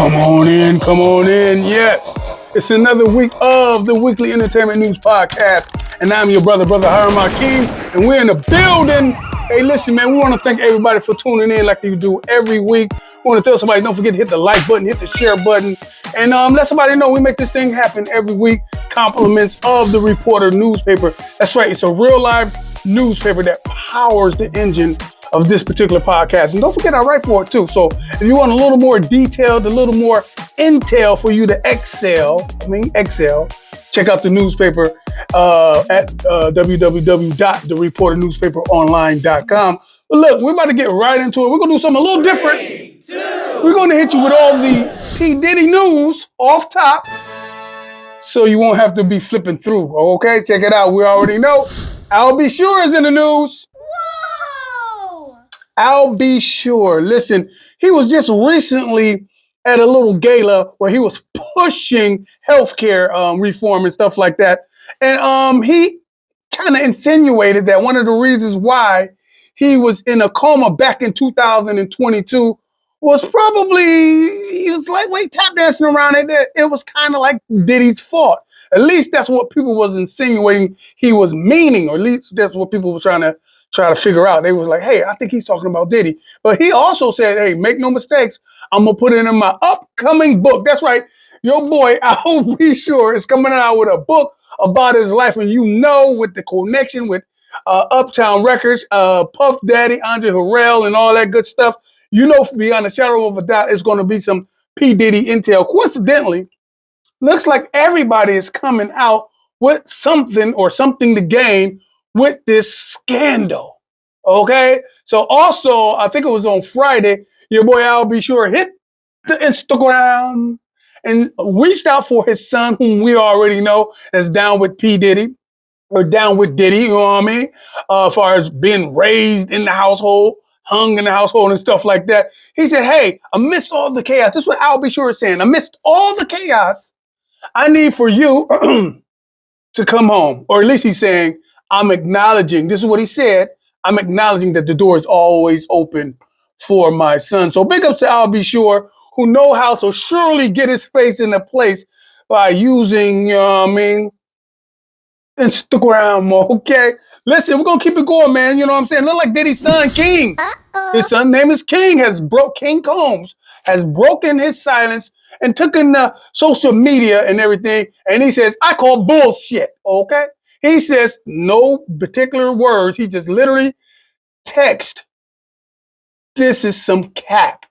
Come on in, come on in. Yes, it's another week of the Weekly Entertainment News Podcast, and I'm your brother Hiram Hakeem, and we're in the building. Hey, listen, man, we want to thank everybody for tuning in like you do every week. We want to tell somebody, don't forget to hit the like button, hit the share button, and let somebody know we make this thing happen every week. Compliments of the Reporter newspaper. That's right, it's a real live newspaper that powers the engine of this particular podcast. And don't forget, I write for it too. So if you want a little more detailed, a little more intel for you to excel, check out the newspaper at www.thereporternewspaperonline.com. But look, we're about to get right into it. We're going to do something a little different. 3, 2, we're going to hit you with all the P. Diddy news off top, so you won't have to be flipping through. Okay, check it out. We already know I'll Be Sure is in the news. I'll Be Sure. Listen, he was just recently at a little gala where he was pushing healthcare reform and stuff like that. And he kind of insinuated that one of the reasons why he was in a coma back in 2022 was probably, he was lightweight tap dancing around it. It was kind of like Diddy's fault. At least that's what people was insinuating he was meaning, or at least that's what people were trying to figure out. They was like, hey, I think he's talking about Diddy. But he also said, hey, make no mistakes, I'm going to put it in my upcoming book. That's right. Your boy, I'll Be Sure, is coming out with a book about his life. And you know, with the connection with Uptown Records, Puff Daddy, Andre Harrell, and all that good stuff, you know, beyond a shadow of a doubt, it's going to be some P. Diddy intel. Coincidentally, looks like everybody is coming out with something or something to gain with this scandal. Okay? So also, I think it was on Friday, your boy I'll Be Sure hit the Instagram and reached out for his son, whom we already know is down with P. Diddy, or down with Diddy, you know what I mean? As far as being raised in the household, hung in the household and stuff like that. He said, hey, amidst all the chaos, this is what I'll Be Sure is saying, amidst all the chaos, I need for you to come home. Or at least he's saying, I'm acknowledging, this is what he said, I'm acknowledging that the door is always open for my son. So big ups to I'll Be Sure, who know how to surely get his face in a place by using, you know what I mean, Instagram, okay? Listen, we're going to keep it going, man. You know what I'm saying? Look like Diddy's son, King. His son name is King, King Colmes, has broken his silence and took in the social media and everything. And he says, I call bullshit, okay? He says no particular words. He just literally text, this is some cap.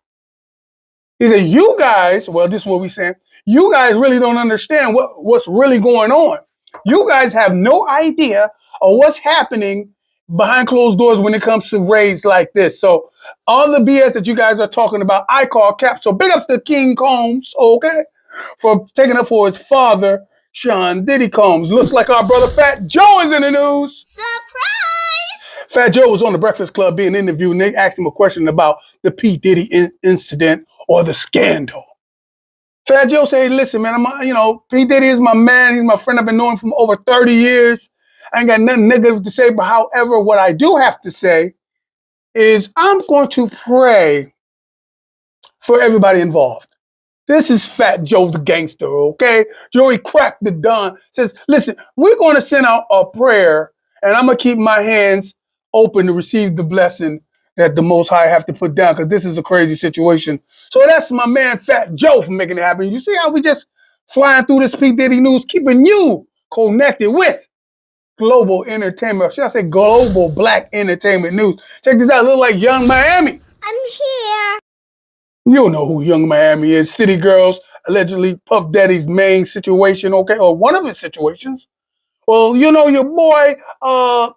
He said, you guys, well, this is what we're saying, you guys really don't understand what's really going on. You guys have no idea of what's happening behind closed doors when it comes to raids like this. So all the BS that you guys are talking about, I call cap. So big up to King Colmes, okay, for taking up for his father, Sean Diddy Colmes. Looks like our brother Fat Joe is in the news. Surprise! Fat Joe was on the Breakfast Club being interviewed, and they asked him a question about the P. Diddy incident or the scandal. Fat Joe said, listen, man, P. Diddy is my man. He's my friend. I've been knowing him for over 30 years. I ain't got nothing negative to say, but however, what I do have to say is I'm going to pray for everybody involved. This is Fat Joe the gangster, okay? Joey Crack the Don says, listen, we're going to send out a prayer, and I'm going to keep my hands open to receive the blessing that the Most High have to put down, because this is a crazy situation. So that's my man Fat Joe for making it happen. You see how we just flying through this P. Diddy news, keeping you connected with global entertainment. Should I say global black entertainment news? Check this out. It look like Young Miami. I'm here. You don't know who Young Miami is. City Girls, allegedly Puff Daddy's main situation, okay, or one of his situations. Well, you know your boy,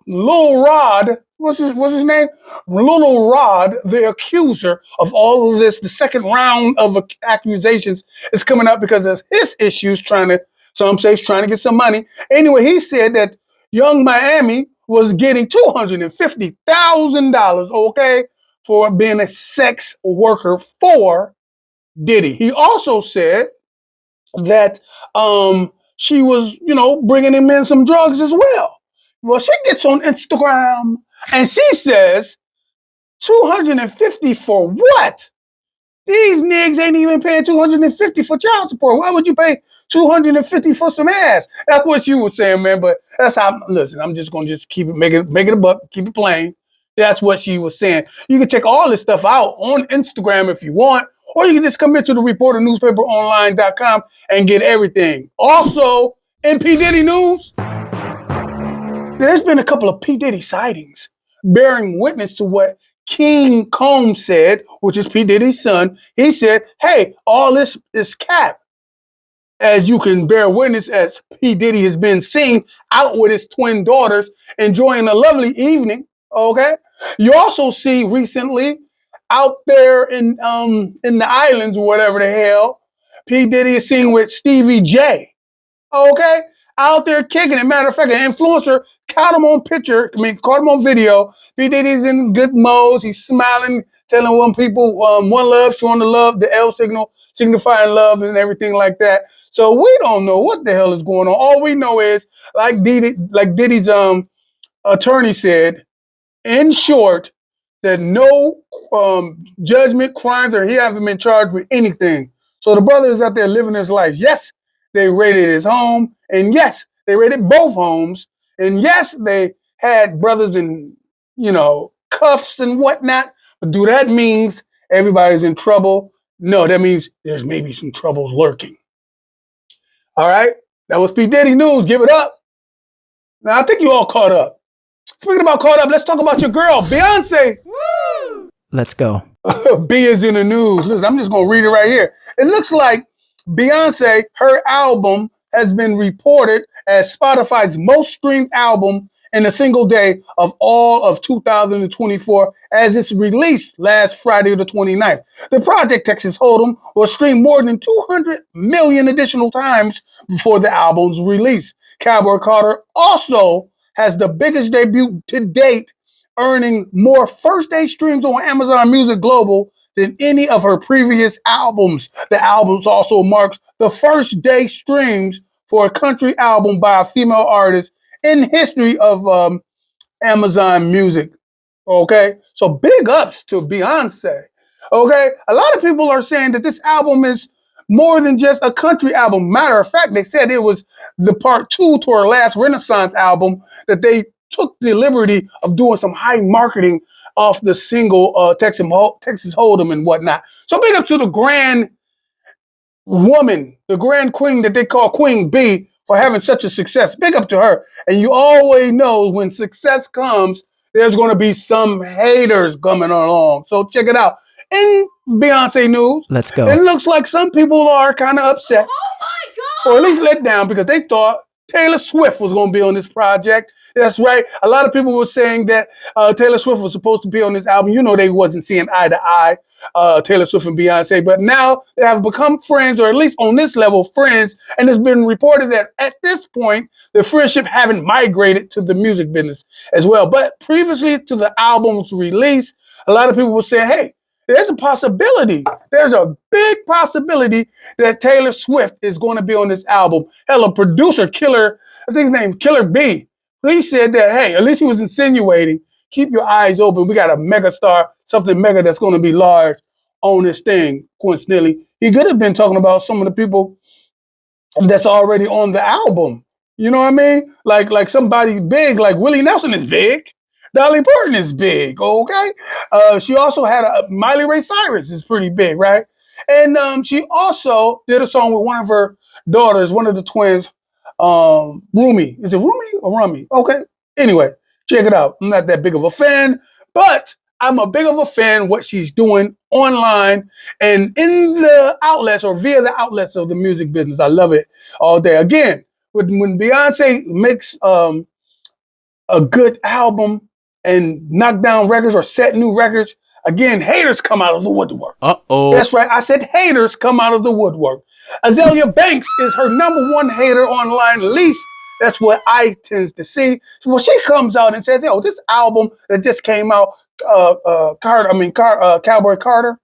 Lil Rod, what's his name? Lil Rod, the accuser of all of this, the second round of accusations is coming up because of his issues some say he's trying to get some money. Anyway, he said that Young Miami was getting $250,000, okay, for being a sex worker for Diddy. He also said that she was, bringing him in some drugs as well. Well, she gets on Instagram and she says, 250 for what? These niggas ain't even paying $250 for child support. Why would you pay $250 for some ass? That's what you were saying, man. But that's how. Listen, I'm just gonna keep it, make it a buck, keep it plain. That's what she was saying. You can check all this stuff out on Instagram if you want, or you can just come into the reporternewspaperonline.com and get everything. Also, in P. Diddy news, there's been a couple of P. Diddy sightings bearing witness to what King Colmes said, which is P. Diddy's son. He said, hey, all this is cap. As you can bear witness, as P. Diddy has been seen out with his twin daughters, enjoying a lovely evening, okay? You also see recently out there in the islands or whatever the hell, P. Diddy is seen with Stevie J, okay? Out there kicking it. Matter of fact, an influencer caught him on caught him on video. P. Diddy's in good modes. He's smiling, telling one people one love, showing the love, the L signal, signifying love and everything like that. So we don't know what the hell is going on. All we know is, like Diddy's attorney said, in short, that no judgment, crimes, or he hasn't been charged with anything. So the brother is out there living his life. Yes, they raided his home, and yes, they raided both homes, and yes, they had brothers in, cuffs and whatnot. But do that means everybody's in trouble? No, that means there's maybe some troubles lurking. All right, that was P. Diddy news. Give it up. Now I think you all caught up. Speaking about caught up, let's talk about your girl, Beyonce. Woo! Let's go. B is in the news. Listen, I'm just going to read it right here. It looks like Beyonce, her album has been reported as Spotify's most streamed album in a single day of all of 2024 as it's released last Friday the 29th. The project, Texas Hold'em, was streamed more than 200 million additional times before the album's release. Cowboy Carter also has the biggest debut to date, earning more first-day streams on Amazon Music Global than any of her previous albums. The album also marks the first-day streams for a country album by a female artist in history of Amazon Music. Okay, so big ups to Beyonce. Okay, a lot of people are saying that this album is more than just a country album. Matter of fact, they said it was the part 2 to her last Renaissance album, that they took the liberty of doing some high marketing off the single Texas Hold'em and whatnot. So big up to the grand woman, the grand queen that they call Queen B, for having such a success. Big up to her. And you always know when success comes, there's going to be some haters coming along. So check it out. In Beyonce news, let's go. It looks like some people are kind of upset. Oh my God! Or at least let down, because they thought Taylor Swift was going to be on this project. That's right. A lot of people were saying that Taylor Swift was supposed to be on this album. You know, they wasn't seeing eye to eye, Taylor Swift and Beyonce. But now they have become friends, or at least on this level, friends. And it's been reported that at this point, the friendship haven't migrated to the music business as well. But previously to the album's release, a lot of people were saying, hey, there's a possibility. There's a big possibility that Taylor Swift is going to be on this album. Hell, a producer, Killer, I think his name Killer B, he said that, hey, at least he was insinuating, keep your eyes open. We got a mega star, something mega that's going to be large on this thing, coincidentally. He could have been talking about some of the people that's already on the album. You know what I mean? Like somebody big, like Willie Nelson is big. Dolly Parton is big, okay? She also had Miley Ray Cyrus is pretty big, right? And she also did a song with one of her daughters, one of the twins, Rumi. Is it Rumi or Rumi? Okay. Anyway, check it out. I'm not that big of a fan, but I'm a big of a fan what she's doing online and in the outlets or via the outlets of the music business. I love it all day. Again, when Beyonce makes a good album and knock down records or set new records, again, haters come out of the woodwork. Uh-oh. That's right. I said haters come out of the woodwork. Azalea Banks is her #1 hater online, at least that's what I tend to see. So when she comes out and says, yo, this album that just came out, Cowboy Carter,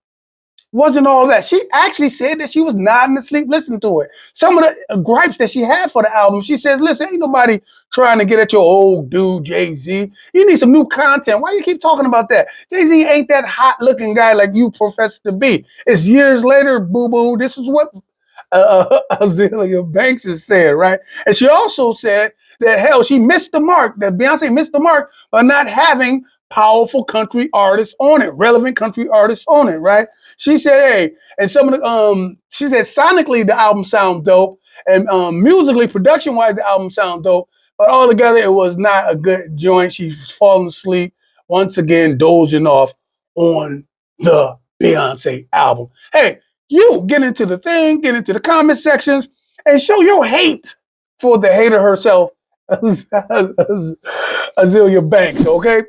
wasn't all that. She actually said that she was nodding asleep listening to it. Some of the gripes that she had for the album, she says, listen, ain't nobody trying to get at your old dude, Jay-Z. You need some new content. Why you keep talking about that? Jay-Z ain't that hot-looking guy like you profess to be. It's years later, boo-boo. This is what Azealia Banks has said, right? And she also said that, hell, she missed the mark, that Beyonce missed the mark by not having powerful country artists on it, relevant country artists on it, right? She said, hey, and some of the, she said sonically the album sound dope, and musically, production-wise, the album sound dope, but altogether it was not a good joint. She was falling asleep, once again, dozing off on the Beyonce album. Hey, you get into the thing, get into the comment sections, and show your hate for the hater herself, Azealia Banks, okay?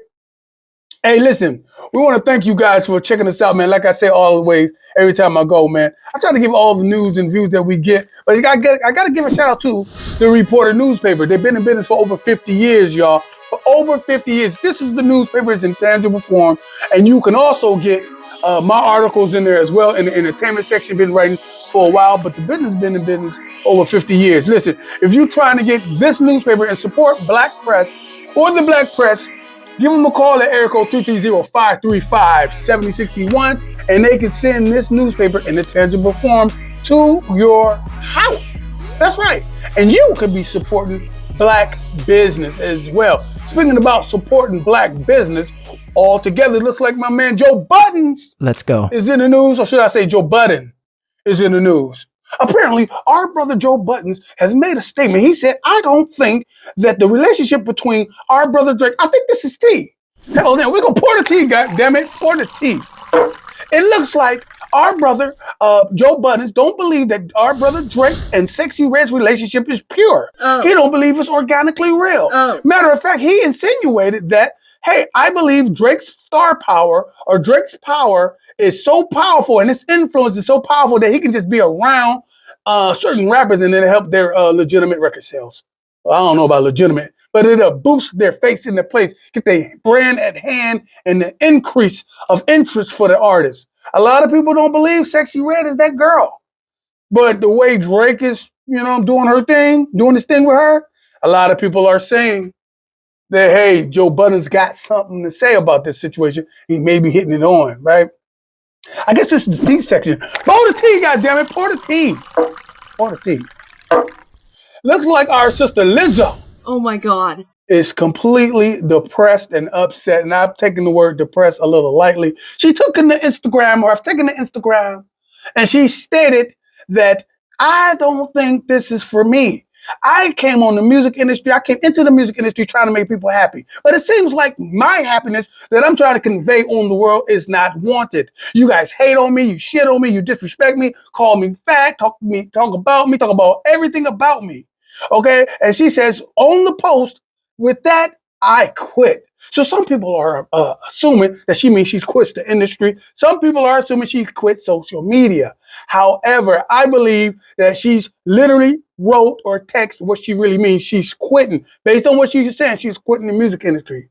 Hey, listen, we want to thank you guys for checking us out, man. Like I say always, every time I go, man, I try to give all the news and views that we get, but I got to give a shout out to the Reporter newspaper. They've been in business for over 50 years, y'all. For over 50 years. This is the newspaper. It's in tangible form, and you can also get my articles in there as well in the entertainment section. Been writing for a while, but the business has been in business over 50 years. Listen, if you're trying to get this newspaper and support Black press or the Black press, give them a call at area code 330-535-7061, and they can send this newspaper in a tangible form to your house. That's right. And you could be supporting Black business as well. Speaking about supporting Black business, altogether, it looks like my man Joe Budden Let's go. is in the news, or should I say Joe Budden is in the news. Apparently, our brother Joe Budden has made a statement. He said, I don't think that the relationship between our brother Drake, I think this is tea. Hell, then we're going to pour the tea, goddammit, pour the tea. It looks like our brother Joe Budden don't believe that our brother Drake and Sexy Red's relationship is pure. He don't believe it's organically real. Matter of fact, he insinuated that, hey, I believe Drake's star power or Drake's power is so powerful and his influence is so powerful that he can just be around certain rappers and it'll help their legitimate record sales. Well, I don't know about legitimate, but it'll boost their face in their place, get their brand at hand and the increase of interest for the artist. A lot of people don't believe Sexy Red is that girl. But the way Drake is, doing her thing, doing this thing with her, a lot of people are saying that, hey, Joe Budden's got something to say about this situation. He may be hitting it on, right? I guess this is the tea section. Pour the tea, goddammit. Pour the tea. Pour the tea. Looks like our sister Lizzo. Oh my God. Is completely depressed and upset. And I've taken the word depressed a little lightly. She took in the Instagram, or I've taken the Instagram, and she stated that I don't think this is for me. I came on the music industry. I came into the music industry trying to make people happy. But it seems like my happiness that I'm trying to convey on the world is not wanted. You guys hate on me. You shit on me. You disrespect me. Call me fat. Talk about everything about me. Okay? And she says on the post, with that, I quit. So some people are assuming that she means she's quit the industry. Some people are assuming she's quit social media. However, I believe that she's literally wrote or text what she really means. She's quitting. Based on what she's saying, she's quitting the music industry.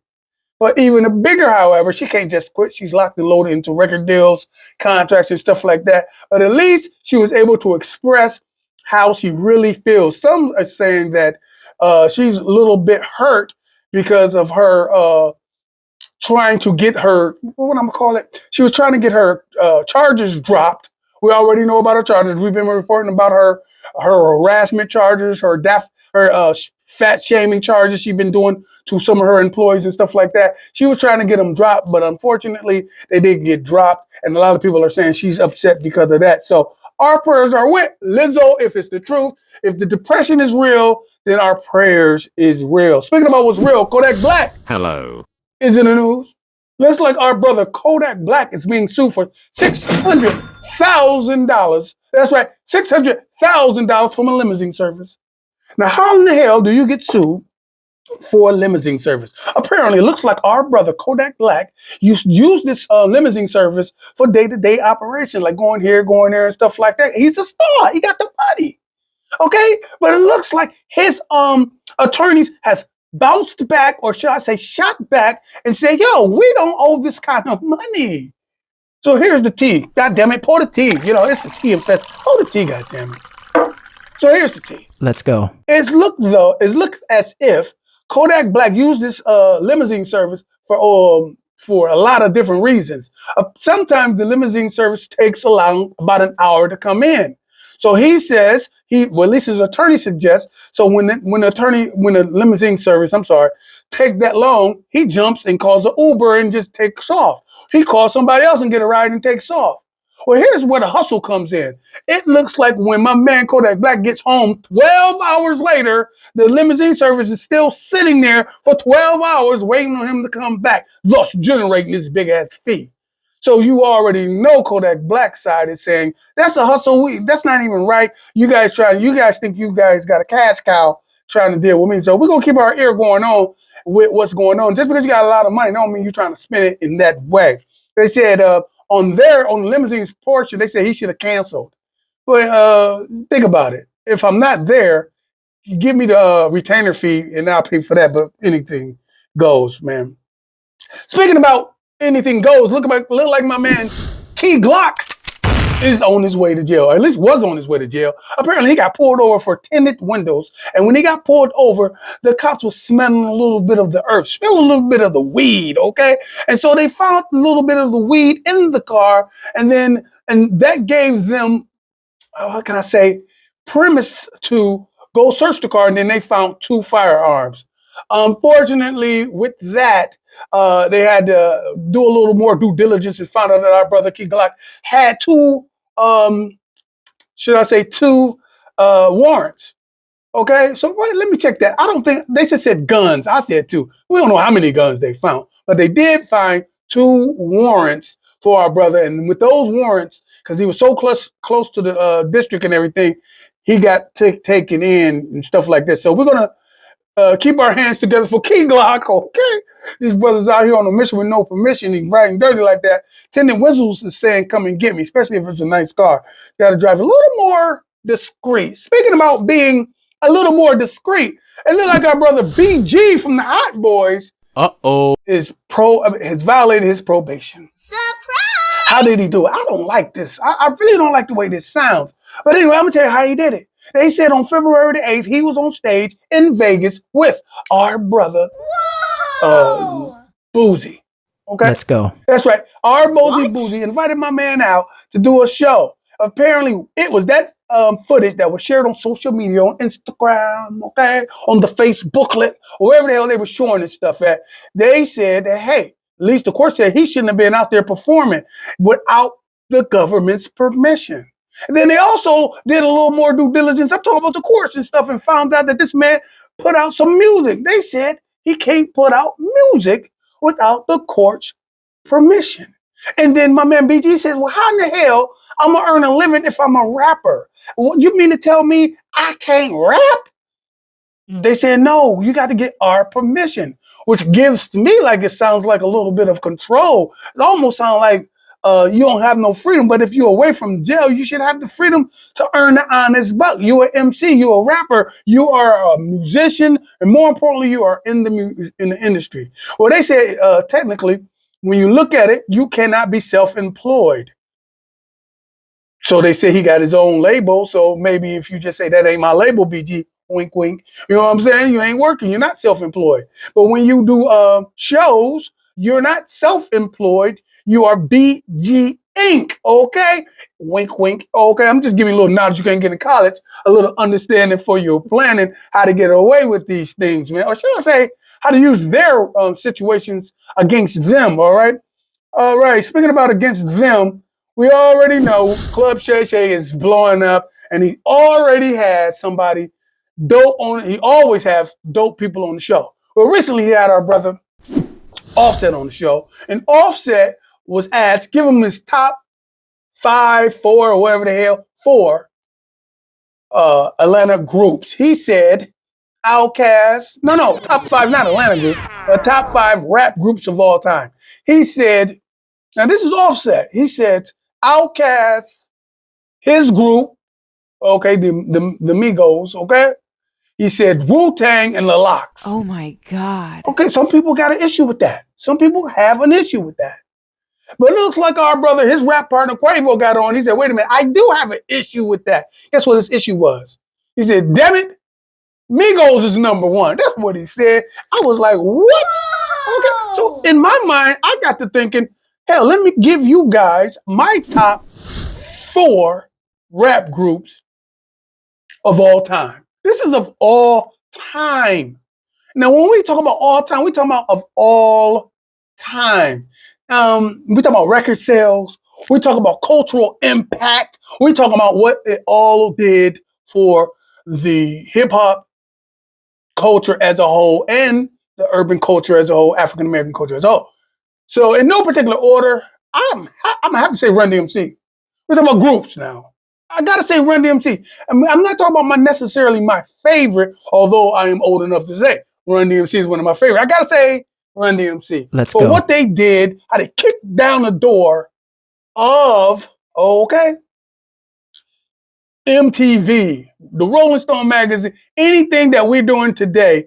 But even bigger, however, she can't just quit. She's locked and loaded into record deals, contracts, and stuff like that. But at least she was able to express how she really feels. Some are saying that she's a little bit hurt because of her trying to get her, what I'm gonna call it? She was trying to get her charges dropped. We already know about her charges. We've been reporting about her harassment charges, her fat shaming charges she's been doing to some of her employees and stuff like that. She was trying to get them dropped, but unfortunately, they didn't get dropped. And a lot of people are saying she's upset because of that. So our prayers are with Lizzo if it's the truth. If the depression is real, then our prayers is real. Speaking about what's real, Kodak Black. Hello. Is in the news. Looks like our brother Kodak Black is being sued for $600,000. That's right, $600,000 from a limousine service. Now, how in the hell do you get sued for a limousine service? Apparently, it looks like our brother Kodak Black used this limousine service for day-to-day operations, like going here, going there, and stuff like that. He's a star. He got the money. Okay? But it looks like his attorneys has bounced back, or should I say shot back, and said, yo, we don't owe this kind of money. So here's the tea. God damn it, pour the tea. You know, it's a tea infest. Pour the tea, god damn it. So here's the tea. Let's go. It's looked as if Kodak Black used this limousine service for a lot of different reasons. Sometimes the limousine service takes about an hour to come in. So he says at least his attorney suggests. So when the limousine service, takes that long, he jumps and calls an Uber and just takes off. He calls somebody else and get a ride and takes off. Well, here's where the hustle comes in. It looks like when my man Kodak Black gets home 12 hours later, the limousine service is still sitting there for 12 hours waiting on him to come back, thus generating this big ass fee. So you already know Kodak Black's side is saying, that's a hustle. That's not even right. You guys think you guys got a cash cow trying to deal with me. So we're going to keep our ear going on with what's going on. Just because you got a lot of money don't mean you're trying to spend it in that way. They said, on the limousine's portion, they said he should have canceled. But think about it. If I'm not there, you give me the retainer fee and I'll pay for that. But anything goes, man. Speaking about anything goes, look like my man Glock is on his way to jail, or at least was on his way to jail. Apparently, he got pulled over for tinted windows. And when he got pulled over, the cops were smelling a little bit of the earth, smelling a little bit of the weed, okay? And so they found a little bit of the weed in the car, and that gave them, what can I say, premise to go search the car, and then they found 2 firearms. Unfortunately, with that, they had to do a little more due diligence and found out that our brother Key Glock had 2 warrants. Okay, so let me check that. I don't think they just said guns. I said 2. We don't know how many guns they found, but they did find 2 warrants for our brother. And with those warrants, because he was so close to the district and everything, he got taken in and stuff like this. So we're gonna keep our hands together for Key Glock, okay? These brothers out here on a mission with no permission, he's riding dirty like that. Tinted Whistles is saying, come and get me, especially if it's a nice car. You gotta drive a little more discreet. Speaking about being a little more discreet, it looked like our brother BG from the Hot Boys has violated his probation. Surprise! How did he do it? I don't like this. I really don't like the way this sounds. But anyway, I'm gonna tell you how he did it. They said on February the 8th, he was on stage in Vegas with our brother, Boozy. Okay? Let's go. That's right. Our Boozy invited my man out to do a show. Apparently, it was that footage that was shared on social media, on Instagram, okay, on the Facebooklet, or wherever the hell they were showing this stuff at. They said that, hey, at least the court said he shouldn't have been out there performing without the government's permission. And then they also did a little more due diligence. I'm talking about the courts and stuff, and found out that this man put out some music. They said he can't put out music without the court's permission. And then my man BG says, well, how in the hell I'm going to earn a living if I'm a rapper? You mean to tell me I can't rap? They said, no, you got to get our permission, which gives to me like it sounds like a little bit of control. It almost sounds like you don't have no freedom, but if you're away from jail, you should have the freedom to earn the honest buck. You're an MC, you're a rapper, you are a musician, and more importantly, you are in the industry. Well, they say technically, when you look at it, you cannot be self-employed. So they say he got his own label. So maybe if you just say that ain't my label, BG, wink, wink. You know what I'm saying? You ain't working. You're not self-employed. But when you do shows, you're not self-employed. You are BG Inc. Okay? Wink, wink. Okay, I'm just giving you a little knowledge you can't get in college, a little understanding for your planning, how to get away with these things, man. Or should I say, how to use their situations against them, all right? All right, speaking about against them, we already know Club Shay Shay is blowing up, and he already has somebody dope on it. He always has dope people on the show. Well, recently he had our brother Offset on the show, and Offset was asked, give him his top 5, 4, or whatever the hell, 4 Atlanta groups. He said Outkast, top 5, not Atlanta group, but top 5 rap groups of all time. He said, now this is Offset. He said Outkast, his group, okay, the Migos, okay? He said Wu-Tang and the Lox. Oh my God. Okay, some people got an issue with that. Some people have an issue with that. But it looks like our brother, his rap partner Quavo got on. He said, wait a minute, I do have an issue with that. Guess what his issue was? He said, damn it, Migos is number one. That's what he said. I was like, what? Okay. So in my mind, I got to thinking, hell, let me give you guys my top 4 rap groups of all time. This is of all time. Now, when we talk about all time, we talk about of all time. We talk about record sales. We talk about cultural impact. We talk about what it all did for the hip hop culture as a whole and the urban culture as a whole, African American culture as a whole. So, in no particular order, I'm gonna have to say Run DMC. We're talking about groups now. I gotta say Run DMC. I'm not talking about necessarily my favorite, although I am old enough to say Run DMC is one of my favorite. I gotta say Run DMC. Let's for go. what they did, how they kicked down the door of MTV, the Rolling Stone magazine, anything that we're doing today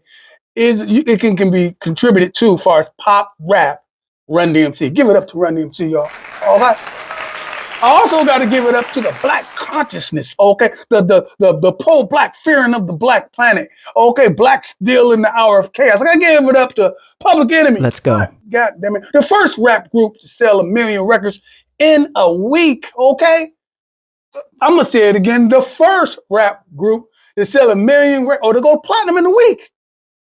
it can be contributed to as far as pop rap. Run DMC. Give it up to Run DMC, y'all. All right. I also got to give it up to the black consciousness, okay? The pro-black fearing of the black planet, okay? Black still in the hour of chaos. I got to give it up to Public Enemy. Let's go. God damn it. The first rap group to sell 1 million records in a week, okay? I'm going to say it again. The first rap group to sell 1 million records, or to go platinum in a week.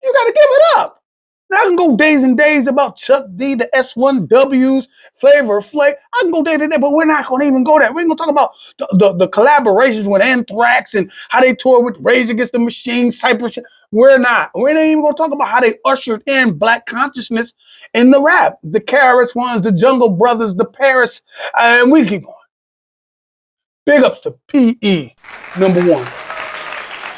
You got to give it up. Now, I can go days and days about Chuck D, the S1Ws, Flavor Flav. I can go day to day, but we're not going to even go there. We're going to talk about the collaborations with Anthrax and how they toured with Rage Against the Machine, Cypress. We're not. We're not even going to talk about how they ushered in black consciousness in the rap. The KRS Ones, the Jungle Brothers, the Paris, and we keep going. Big ups to PE, number 1.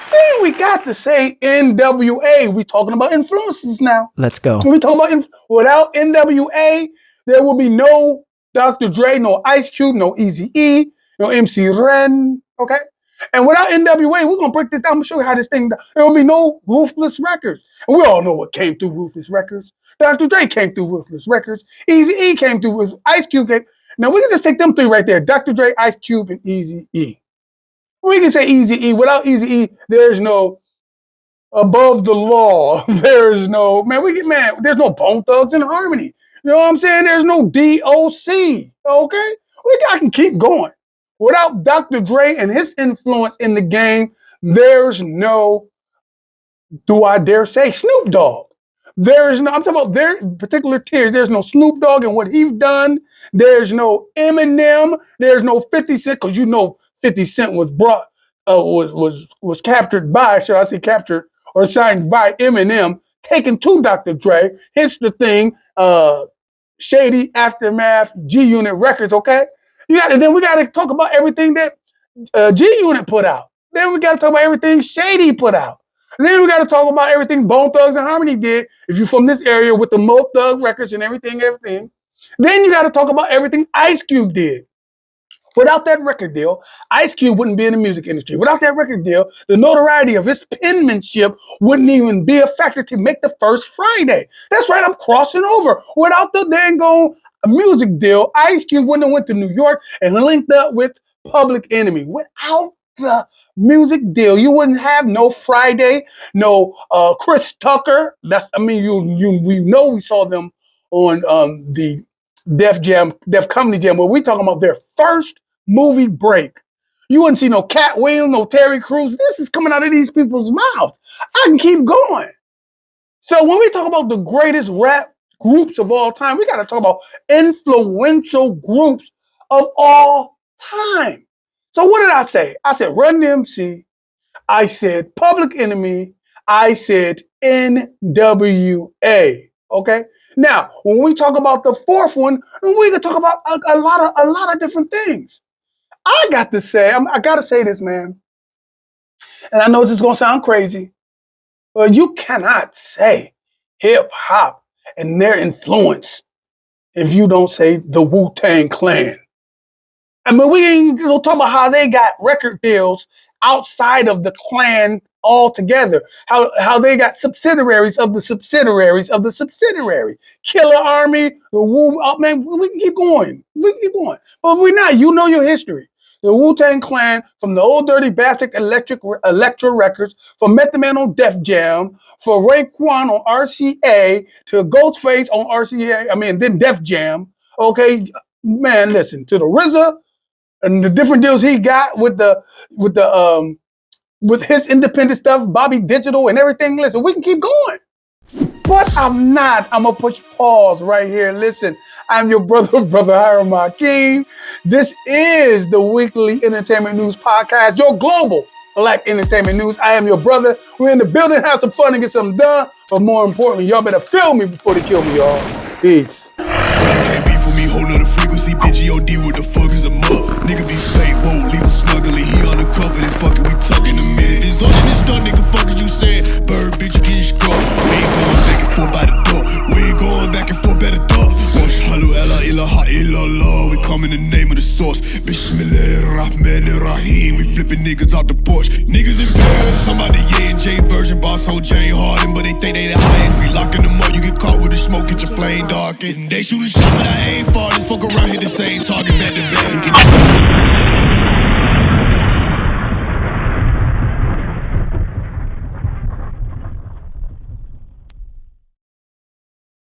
Then we got to say NWA. We talking about influences now. Let's go. We talking about without NWA, there will be no Dr. Dre, no Ice Cube, no Eazy-E, no MC Ren. Okay, and without NWA, we're gonna break this down. I'm gonna show you how this thing. There will be no Ruthless Records, and we all know what came through Ruthless Records. Dr. Dre came through Ruthless Records. Eazy-E came through with Ice Cube. Now we can just take them 3 right there: Dr. Dre, Ice Cube, and Eazy-E. We can say Eazy-E. Without Eazy-E, there's no Above the Law. There's no, there's no Bone Thugs and Harmony. You know what I'm saying? There's no DOC. Okay? I can keep going. Without Dr. Dre and his influence in the game, there's no, do I dare say, Snoop Dogg. There's no, I'm talking about their particular tiers. There's no Snoop Dogg and what he's done. There's no Eminem. There's no 50 Cent, because 50 Cent was brought, was captured by, should I say captured or signed by Eminem, taken to Dr. Dre. Hence the thing, Shady, Aftermath, G-Unit Records, okay? Then we got to talk about everything that G-Unit put out. Then we got to talk about everything Shady put out. Then we got to talk about everything Bone Thugs and Harmony did, if you're from this area with the Mo Thug records and everything. Then you got to talk about everything Ice Cube did. Without that record deal, Ice Cube wouldn't be in the music industry. Without that record deal, the notoriety of his penmanship wouldn't even be a factor to make the first Friday. That's right, I'm crossing over. Without the dang music deal, Ice Cube wouldn't have went to New York and linked up with Public Enemy. Without the music deal, you wouldn't have no Friday, no Chris Tucker. We know we saw them on the Def Comedy Jam, where we talking about their first movie break. You wouldn't see no Cat Williams, no Terry Crews. This is coming out of these people's mouths. I can keep going. So when we talk about the greatest rap groups of all time, we got to talk about influential groups of all time. So what did I say? I said Run DMC. I said Public Enemy. I said NWA. Okay. Now, when we talk about the fourth one, we can talk about a lot of different things. I got to say this, man. And I know this is gonna sound crazy, but you cannot say hip hop and their influence if you don't say the Wu-Tang Clan. I mean, we ain't gonna talk about how they got record deals outside of the clan altogether. How they got subsidiaries of the subsidiaries of the subsidiary. Killer Army, the Wu. Oh, man, we can keep going. We can keep going. But we're not. You know your history. The Wu-Tang Clan, from the Old Dirty Bastard Electra Records, from Method Man on Def Jam, for Raekwon on RCA, to Ghostface on RCA, then Def Jam. Okay, man, listen, to the RZA and the different deals he got with his independent stuff, Bobby Digital and everything. Listen, we can keep going. But I'm not. I'm going to push pause right here. Listen, I'm your brother Hiram Hakeem. This is the weekly entertainment news podcast, your global black entertainment news. I am your brother. We're in the building, have some fun and get something done. But more importantly, y'all better feel me before they kill me, y'all. Peace. Can't beef with me, whole nother frequency. Bitch, OD, what the fuck is a mug? Nigga be fake, won't leave him snuggling. He undercover, then fucking, we talking a minute. It's all in this stuff, nigga, fuck is you saying? Bird, bitch, you getting scarred. We ain't going back and forth by the door. We ain't going back and forth by the door. Wash, halu, ella, ilaha, illallah. We come in the name of the source. Bismillahirrahmanirrahim. We flipping niggas out the Porsche. Niggas in Paris, somebody J&J version, boss whole Jane Harden. But they think they the highest, we locking them up. You get caught with the smoke, get your flame darkened. They shoot a shot, but I ain't far. Just fuck around, hit the same target, back to back.